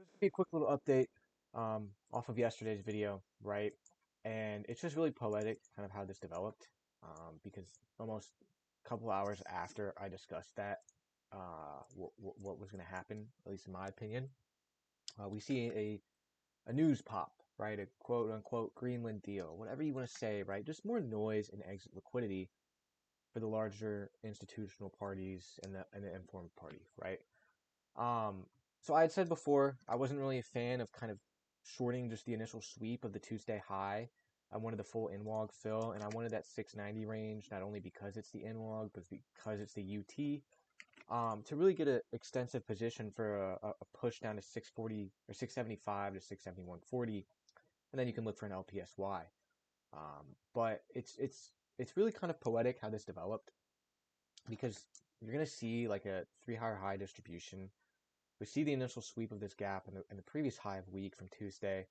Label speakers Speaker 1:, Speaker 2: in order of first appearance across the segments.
Speaker 1: This will be a quick little update off of yesterday's video, right? And it's just really poetic, kind of how this developed, because almost a couple hours after I discussed that, what was going to happen, at least in my opinion, we see a news pop, right? A quote unquote Greenland deal, whatever you want to say, right? Just more noise and exit liquidity for the larger institutional parties and the informed party, right? Um, so I had said before, I wasn't really a fan of kind of shorting just the initial sweep of the Tuesday high. I wanted the full in-log fill, and I wanted that 690 range, not only because it's the in-log, but because it's the UT, to really get an extensive position for a push down to 640 or 675 to 671.40, and then you can look for an LPSY. But it's really kind of poetic how this developed because you're gonna see like a three higher high distribution. We see the initial sweep of this gap in the previous high of week from Tuesday.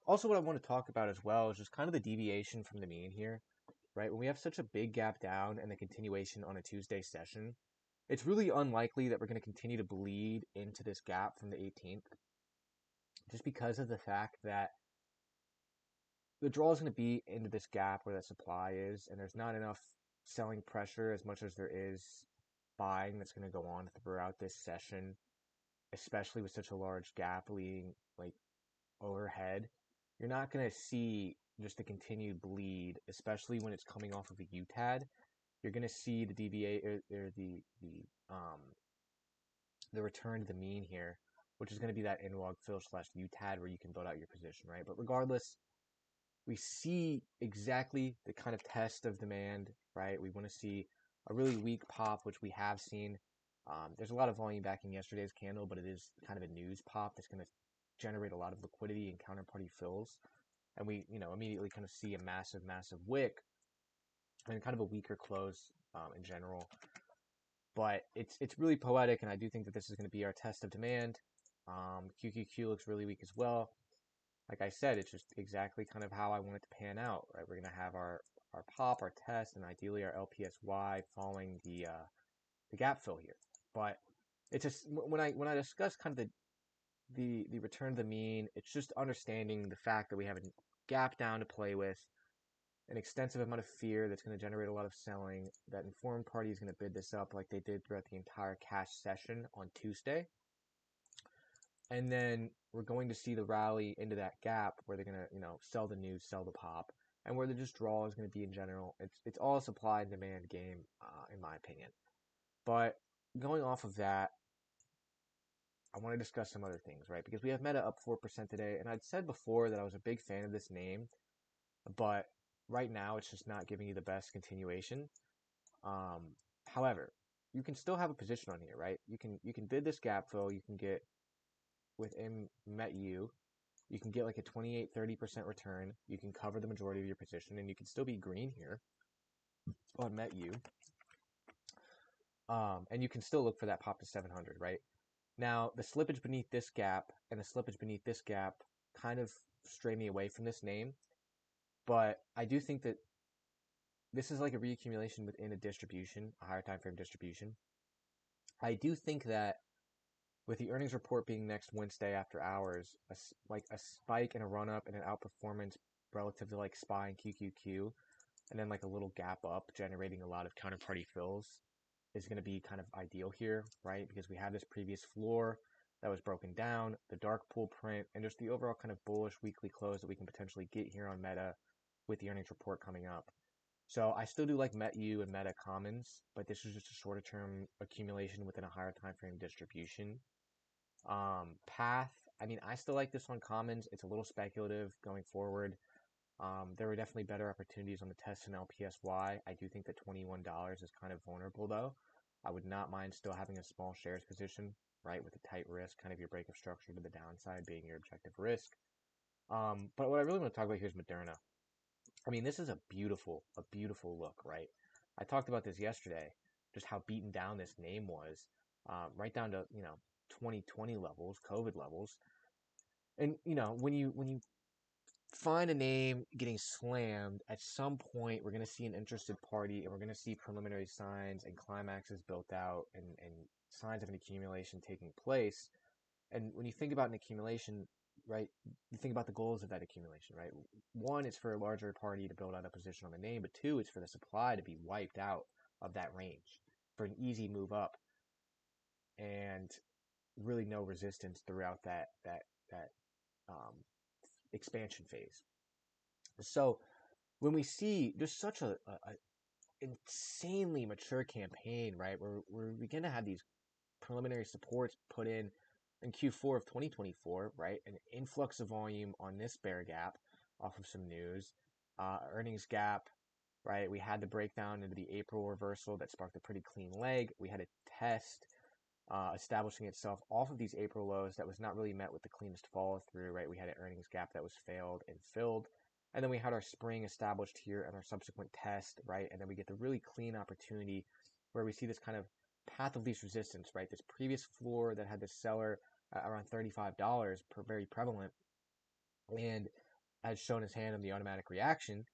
Speaker 1: Also, what I want to talk about as well is just kind of the deviation from the mean here, right? When we have such a big gap down and the continuation on a Tuesday session, it's really unlikely that we're going to continue to bleed into this gap from the 18th, just because of the fact that the draw is going to be into this gap where that supply is, and there's not enough selling pressure as much as there is buying that's going to go on throughout this session, especially with such a large gap leading like overhead. You're not going to see just the continued bleed, especially when it's coming off of a UTAD. You're going to see the DBA or the return to the mean here, which is going to be that in-log fill slash UTAD where you can build out your position, right? But regardless, we see exactly the kind of test of demand, right? We want to see a really weak pop, which we have seen. There's a lot of volume backing yesterday's candle, but it is kind of a news pop that's going to generate a lot of liquidity and counterparty fills. And we, immediately kind of see a massive, massive wick and kind of a weaker close in general. But it's really poetic, and I do think that this is going to be our test of demand. QQQ looks really weak as well. Like I said, it's just exactly kind of how I want it to pan out, right? We're going to have our pop, our test, and ideally our LPSY following the gap fill here. But it's just when I discuss kind of the return to the mean, it's just understanding the fact that we have a gap down to play with, an extensive amount of fear that's going to generate a lot of selling. That informed party is going to bid this up like they did throughout the entire cash session on Tuesday. And then we're going to see the rally into that gap where they're going to, sell the news, sell the pop, and where the just draw is going to be in general. It's all a supply and demand game, in my opinion. But going off of that, I want to discuss some other things, right? Because we have Meta up 4% today, and I'd said before that I was a big fan of this name, but right now it's just not giving you the best continuation. However, you can still have a position on here, right? You can bid this gap fill, you can get with METU, you can get like a 28-30% return, you can cover the majority of your position, and you can still be green here on METU. And you can still look for that pop to 700, right? Now, the slippage beneath this gap and the slippage beneath this gap kind of stray me away from this name, but I do think that this is like a reaccumulation within a distribution, a higher time frame distribution. I do think that with the earnings report being next Wednesday after hours, like a spike and a run up and an outperformance relative to like SPY and QQQ, and then like a little gap up generating a lot of counterparty fills is going to be kind of ideal here, right? Because we have this previous floor that was broken down, the dark pool print, and just the overall kind of bullish weekly close that we can potentially get here on Meta with the earnings report coming up. So I still do like METU and Meta Commons, but this is just a shorter term accumulation within a higher time frame distribution. Path, I mean, I still like this on Commons. It's a little speculative going forward. There were definitely better opportunities on the test and LPSY. I do think that $21 is kind of vulnerable though. I would not mind still having a small shares position, right, with a tight risk, kind of your breakup structure to the downside being your objective risk. But what I really want to talk about here is Moderna. I mean, this is a beautiful look, right? I talked about this yesterday, just how beaten down this name was, right down to 2020 levels, COVID levels, and when you find a name getting slammed, at some point we're going to see an interested party and we're going to see preliminary signs and climaxes built out and signs of an accumulation taking place. And when you think about an accumulation, right, you think about the goals of that accumulation, right? One, it's for a larger party to build out a position on the name, but two, it's for the supply to be wiped out of that range for an easy move up and really no resistance throughout that um, expansion phase. So when we see just such a insanely mature campaign, right, we're going to have these preliminary supports put in Q4 of 2024, right? An influx of volume on this bear gap off of some news, earnings gap, right? We had the breakdown into the April reversal that sparked a pretty clean leg. We had a test establishing itself off of these April lows that was not really met with the cleanest follow through, right? We had an earnings gap that was failed and filled. And then we had our spring established here and our subsequent test, right? And then we get the really clean opportunity where we see this kind of path of least resistance, right? This previous floor that had the seller around $35 per very prevalent and has shown his hand on the automatic reaction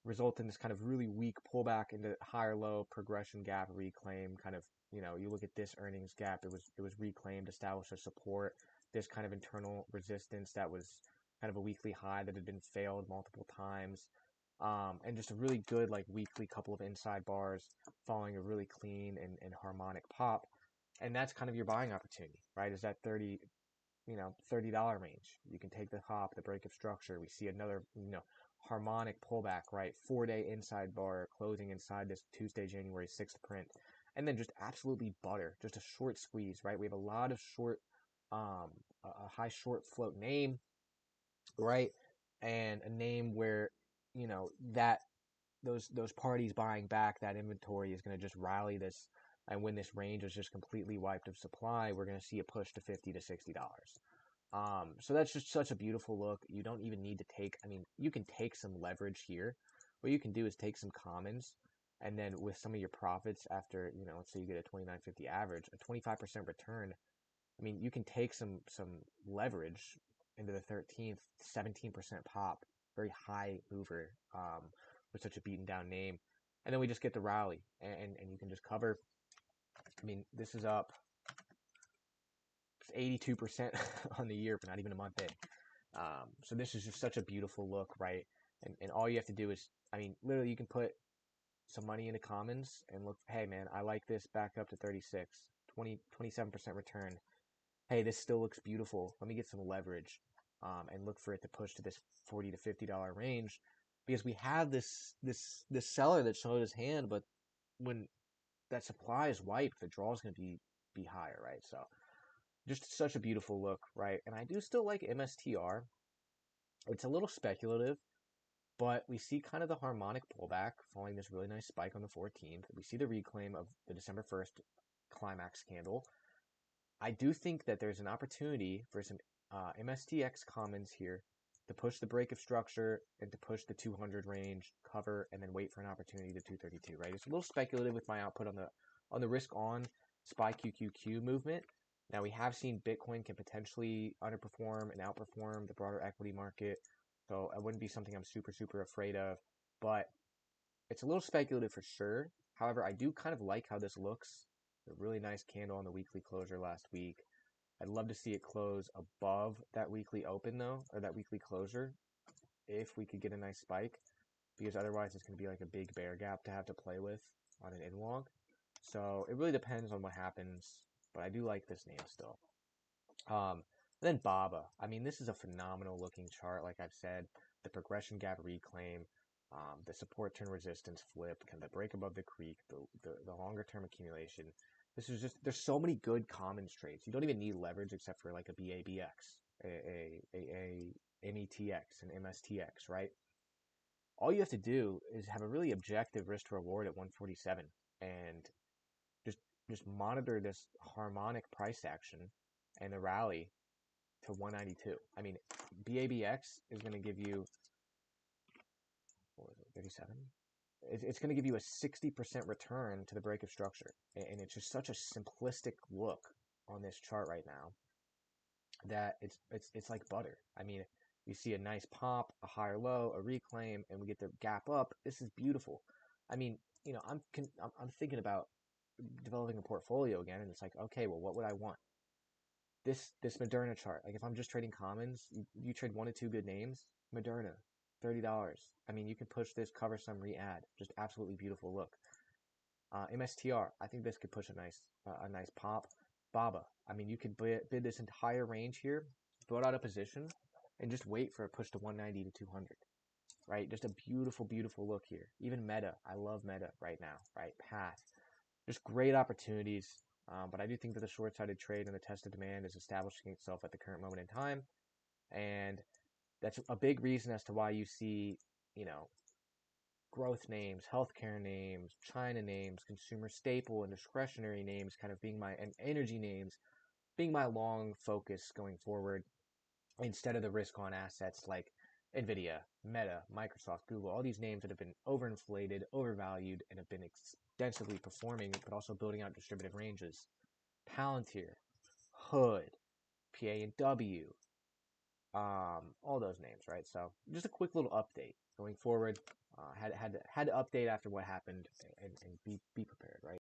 Speaker 1: result in this kind of really weak pullback into higher low progression gap reclaim kind of, you look at this earnings gap, it was reclaimed, established a support, this kind of internal resistance that was kind of a weekly high that had been failed multiple times, and just a really good like weekly couple of inside bars following a really clean and harmonic pop. And that's kind of your buying opportunity, right? Is that $30 range. You can take the hop, the break of structure. We see another, harmonic pullback, right? 4-day inside bar closing inside this Tuesday, January 6th print. And then just absolutely butter, just a short squeeze, right? We have a lot of short, a high short float name, right? And a name where, that those parties buying back that inventory is going to just rally this. And when this range is just completely wiped of supply, we're going to see a push to $50 to $60. So that's just such a beautiful look. You don't even need to take, you can take some leverage here. What you can do is take some commons and then with some of your profits after, let's say you get a 29.50 average, a 25% return. You can take some leverage into the 13th, 17% pop, very high mover, with such a beaten down name. And then we just get the rally and you can just cover. This is up 82% on the year, but not even a month in. So this is just such a beautiful look, right? And all you have to do is, literally you can put some money into commons and look, hey man, I like this back up to 36, 27% return. Hey, this still looks beautiful. Let me get some leverage, and look for it to push to this $40 to $50 range because we have this seller that showed his hand, but when that supply is wiped, the draw is going to be higher, right? So just such a beautiful look, right? And I do still like MSTR. It's a little speculative, but we see kind of the harmonic pullback following this really nice spike on the 14th. We see the reclaim of the December 1st climax candle. I do think that there's an opportunity for some MSTX commons here to push the break of structure and to push the 200 range, cover, and then wait for an opportunity to 232, right? It's a little speculative with my output on the risk on SPY QQQ movement. Now we have seen Bitcoin can potentially underperform and outperform the broader equity market. So it wouldn't be something I'm super, super afraid of, but it's a little speculative for sure. However, I do kind of like how this looks. A really nice candle on the weekly closure last week. I'd love to see it close above that weekly open though, or that weekly closure, if we could get a nice spike, because otherwise it's going to be like a big bear gap to have to play with on an in-log. So it really depends on what happens, but I do like this name still. Then BABA. This is a phenomenal looking chart. Like I've said, the progression gap reclaim, the support turn resistance flip, kind of the break above the creek, the longer term accumulation. This is just, there's so many good commons trades. You don't even need leverage except for like a BABX, a METX, an MSTX, right? All you have to do is have a really objective risk to reward at 147 and just monitor this harmonic price action and the rally to 192. BABX is going to give you, what was it, 37? It's going to give you a 60% return to the break of structure. And it's just such a simplistic look on this chart right now that it's like butter. You see a nice pop, a higher low, a reclaim, and we get the gap up. This is beautiful. I'm thinking about developing a portfolio again, and it's like, okay, well, what would I want? this Moderna chart. Like if I'm just trading commons, you trade 1 to 2 good names. Moderna, $30. I mean, you can push this, cover some, re-add. Just absolutely beautiful look. MSTR, I think this could push a nice pop. Baba, I mean, you could bid this entire range here, build out a position, and just wait for a push to 190 to 200. Right, just a beautiful, beautiful look here. Even Meta, I love Meta right now. Right, Path, just great opportunities. But I do think that the short-sided trade and the test of demand is establishing itself at the current moment in time, and that's a big reason as to why you see, you know, growth names, healthcare names, China names, consumer staple and discretionary names kind of being and energy names being my long focus going forward instead of the risk on assets like Nvidia, Meta, Microsoft, Google, all these names that have been overinflated, overvalued, and have been extensively performing, but also building out distributed ranges. Palantir, Hood, PA&W, all those names, right? So just a quick little update going forward. Had to update after what happened and be prepared, right?